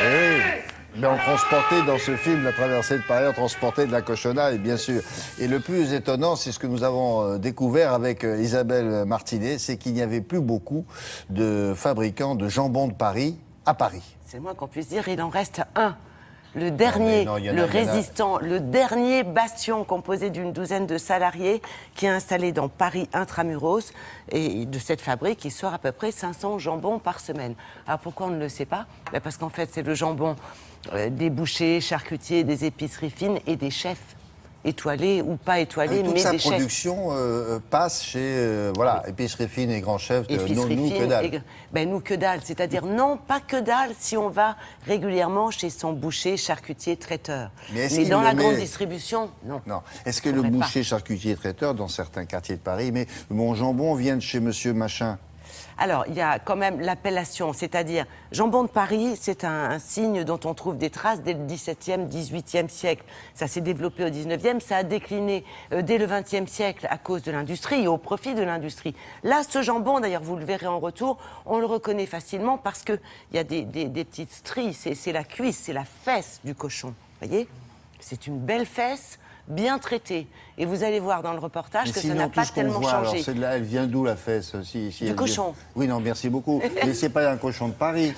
Oui. Mais on transportait dans ce film, La traversée de Paris, on transportait de la cochonaille, bien sûr. Et le plus étonnant, c'est ce que nous avons découvert avec Isabelle Martinet, c'est qu'il n'y avait plus beaucoup de fabricants de jambon de Paris à Paris. C'est le moins qu'on puisse dire, il en reste un. Le dernier, le résistant, le dernier bastion composé d'une douzaine de salariés qui est installé dans Paris intramuros. Et de cette fabrique, il sort à peu près 500 jambons par semaine. Alors pourquoi on ne le sait pas? Parce qu'en fait, c'est le jambon des bouchers, charcutiers, des épiceries fines et des chefs. Étoilés ou pas étoilés, mais des chefs. Toute sa production passe chez, voilà, épicerie fine et grand chef, nous que dalle. Nous que dalle, c'est-à-dire non, pas que dalle si on va régulièrement chez son boucher, charcutier, traiteur. Mais dans la grande distribution, non. Non. Est-ce que le boucher, charcutier, traiteur, dans certains quartiers de Paris, mais mon jambon vient de chez monsieur machin? Alors, il y a quand même l'appellation, c'est-à-dire jambon de Paris, c'est un signe dont on trouve des traces dès le XVIIe, XVIIIe siècle. Ça s'est développé au XIXe, ça a décliné dès le XXe siècle à cause de l'industrie et au profit de l'industrie. Là, ce jambon, d'ailleurs, vous le verrez en retour, on le reconnaît facilement parce qu'il y a des petites stries, c'est la cuisse, c'est la fesse du cochon, vous voyez? C'est une belle fesse, bien traitée. Et vous allez voir dans le reportage que ça n'a pas tellement changé. Alors, elle vient d'où la fesse du cochon. Oui, non, merci beaucoup. Mais c'est pas un cochon de Paris.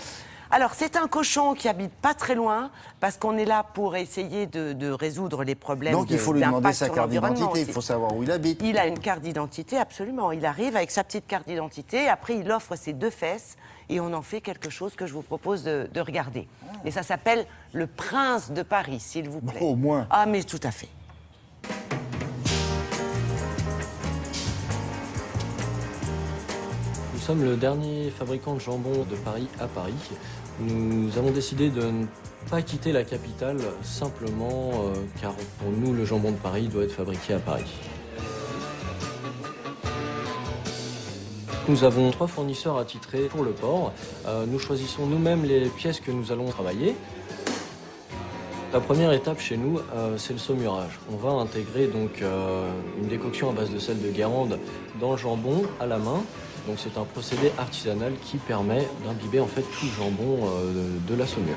Alors, c'est un cochon qui habite pas très loin, parce qu'on est là pour essayer de résoudre les problèmes. Donc, il faut lui demander sa carte d'identité, il faut savoir où il habite. Il a une carte d'identité, absolument. Il arrive avec sa petite carte d'identité, après il offre ses deux fesses, et on en fait quelque chose que je vous propose de regarder. Et ça s'appelle le Prince de Paris, s'il vous plaît. Au moins. Ah, mais tout à fait. Nous sommes le dernier fabricant de jambon de Paris à Paris. Nous avons décidé de ne pas quitter la capitale simplement car pour nous le jambon de Paris doit être fabriqué à Paris. Nous avons 3 fournisseurs attitrés pour le port. Nous choisissons nous-mêmes les pièces que nous allons travailler. La première étape chez nous, c'est le saumurage. On va intégrer donc une décoction à base de sel de Guérande dans le jambon à la main. Donc c'est un procédé artisanal qui permet d'imbiber en fait tout le jambon de la saumure.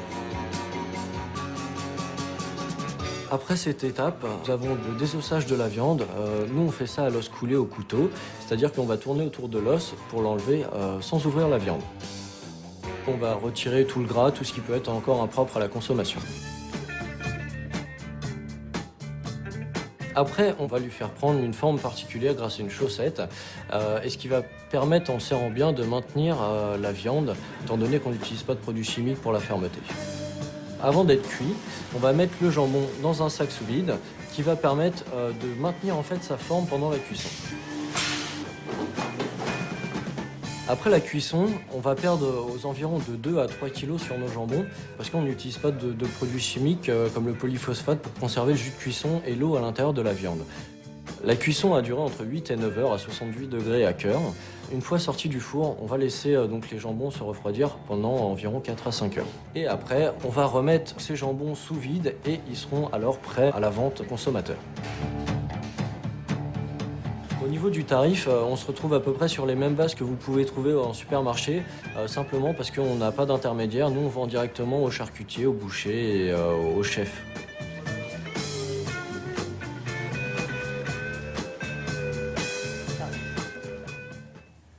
Après cette étape, nous avons le désossage de la viande. Nous, on fait ça à l'os coulé au couteau, c'est-à-dire qu'on va tourner autour de l'os pour l'enlever sans ouvrir la viande. On va retirer tout le gras, tout ce qui peut être encore impropre à la consommation. Après, on va lui faire prendre une forme particulière grâce à une chaussette, et ce qui va permettre, en serrant bien, de maintenir la viande, étant donné qu'on n'utilise pas de produits chimiques pour la fermeté. Avant d'être cuit, on va mettre le jambon dans un sac sous vide, qui va permettre de maintenir en fait sa forme pendant la cuisson. Après la cuisson, on va perdre aux environs de 2 à 3 kg sur nos jambons parce qu'on n'utilise pas de produits chimiques comme le polyphosphate pour conserver le jus de cuisson et l'eau à l'intérieur de la viande. La cuisson a duré entre 8 et 9 heures à 68 degrés à cœur. Une fois sorti du four, on va laisser donc les jambons se refroidir pendant environ 4 à 5 heures. Et après, on va remettre ces jambons sous vide et ils seront alors prêts à la vente consommateur. Au niveau du tarif, on se retrouve à peu près sur les mêmes bases que vous pouvez trouver en supermarché, simplement parce qu'on n'a pas d'intermédiaire. Nous, on vend directement aux charcutiers, aux bouchers et aux chefs.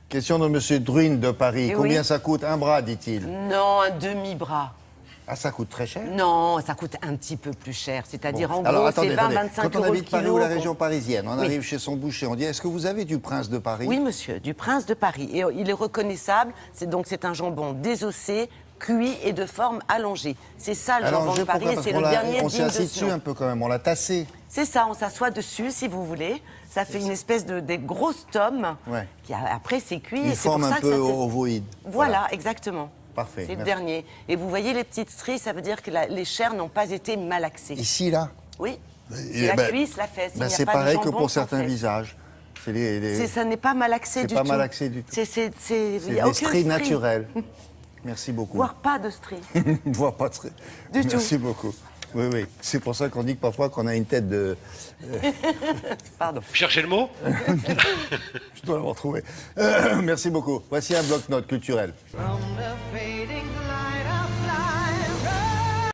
Question de monsieur Druyn de Paris. Et combien oui. ça coûte un bras, dit-il? Non, un demi-bras. Ah, ça coûte très cher? Non, ça coûte un petit peu plus cher. C'est-à-dire, Bon. en Alors, gros, attendez, c'est 20-25 Quand on euros le habite Paris kilo. ou la région parisienne, on Oui. arrive chez son boucher, on dit, est-ce que vous avez du Prince de Paris? Oui, monsieur, du Prince de Paris. Et il est reconnaissable. C'est un jambon désossé, cuit et de forme allongée. C'est ça le jambon de Paris et c'est le dernier on s'est digne de assis ce dessus nom. un peu quand même, on l'a tassé. C'est ça, on s'assoit dessus si vous voulez. Ça fait une espèce de grosses tomes. Ouais. Qui après, c'est cuit. Une et c'est forme pour ça un que peu ça ovoïde. Voilà, exactement. Parfait. C'est le merci. dernier. Et vous voyez les petites stries, ça veut dire que les chairs n'ont pas été malaxées. Ici, là? Oui. Et C'est la cuisse, la fesse. Il n'y a c'est pas de pareil que jambon pour sans certains fesse. visages. Ça n'est pas malaxé du tout. C'est pas malaxé du tout. Il C'est n'y a des aucune stries naturelles. Merci beaucoup. Voire pas de stries. Voire pas de stries. Du tout. Merci beaucoup. Oui, oui. C'est pour ça qu'on dit que parfois qu'on a une tête de... Pardon. Cherchez le mot. Je dois l'avoir trouvé. Merci beaucoup. Voici un bloc-notes culturel. From the face